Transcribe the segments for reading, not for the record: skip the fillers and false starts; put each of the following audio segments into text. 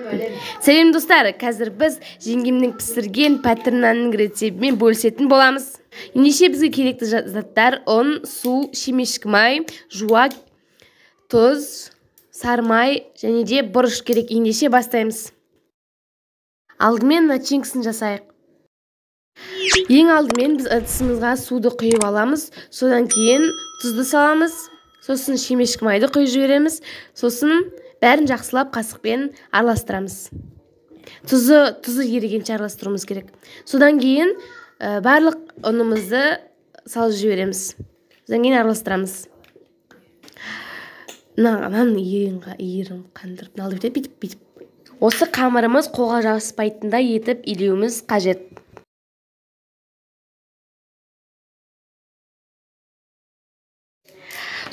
Сәлем достар, қазір біз жеңгемнің пісірген пәтір нанның рецептімен бөлісетін боламыз. Ендеше бізге керекті заттар: ұн, су, шемешкі май, жуа, тұз, сары май және де бұрыш керек. Ендеше бастаймыз. Алдымен начинкасын жасайық. Ең алдымен біз ыдысымызға суды құйып аламыз, содан кейін тұзды саламыз, сосын шемешкі майды құйып жібереміз, сосын бәрін жақсылап қасықпен араластырамыз. Тұзы ерігенше араластыруымыз керек. Содан кейін барлық ұнымызды салып жібереміз. Содан кейін араластырамыз. Нан иірім қандырып, налды бүйтіп. Осы қамырымыз қолға жабыспайтындай етіп илеуіміз қажет.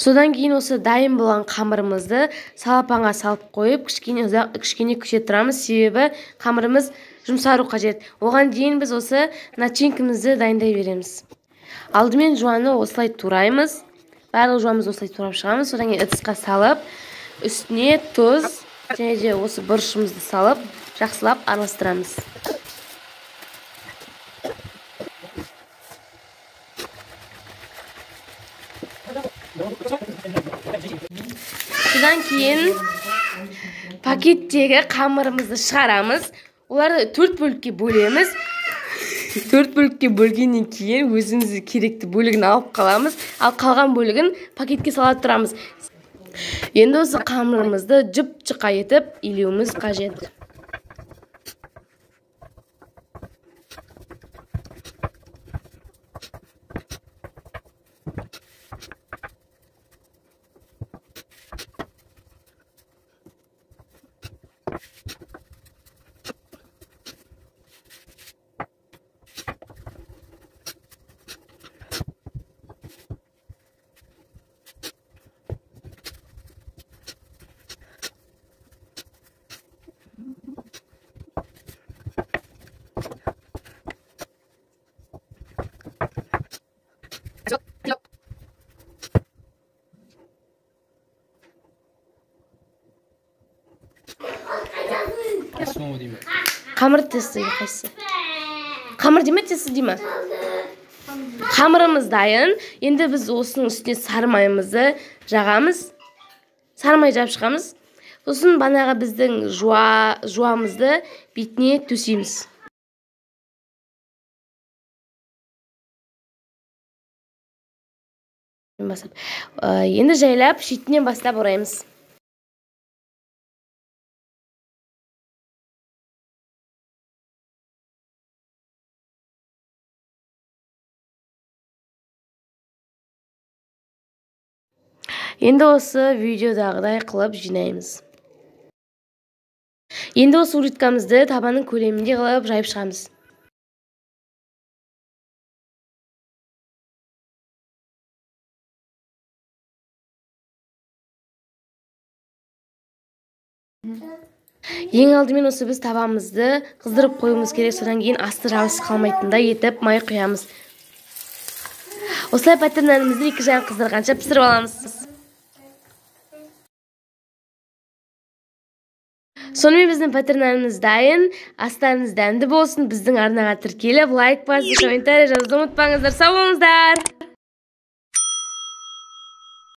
Содан кейін осы дайын болған қамырымызды салапанға салып қойып, кішкене күте тұрамыз, себебі қамырымыз жұмсару қажет. Оған дейін біз осы начинкамызды дайындай береміз. Алдымен жуаны осылай тураймыз. Барлық жуамызды осылай турап шығамыз. Содан кейін ыдысқа салып, үстіне тұз және де осы бұрышымызды салып, жақсылап араластырамыз. Содан кейін пакеттегі қамырымызды шығарамыз. Оларды 4 бөлікке бөлеміз. 4 бөлікке бөлгеннен кейін өзімізге керекті бөлігін алып қаламыз. Ал қалған бөлігін пакетке салып тұрамыз. Енді осы қамырымызды жұп-жұқа етіп илеуіміз қажет. Қамыр тесті қайсы? Қамыр деме, тесті деме? Қамырымыз дайын. Енді біз осының үстіне сары майымызды жағамыз. Сары май жап шығамыз. Сосын банаға біздің жуамызды бетіне төсейміз. Енді жайлап шетінен бастап ораймыз. Енді осы видеодағыдай қылып жинаймыз. Енді осы улиткамызды табанның көлемінде қылып жайып шығамыз. Ең алдымен осы біз табамызды қыздырып қоюымыз керек, содан кейін асты жабысып қалмайтындай етіп май құямыз. Осылай пәтір нанымызды 2 жағын қыздырғанша пісіріп аламыз. Сонымен біздің пәтір нанымыз дайын. Астарыңыз дәмді болсын. Біздің арнаға тіркеліп, лайк басып, комментарий жазуды ұмытпаңыздар. Сау болыңыздар.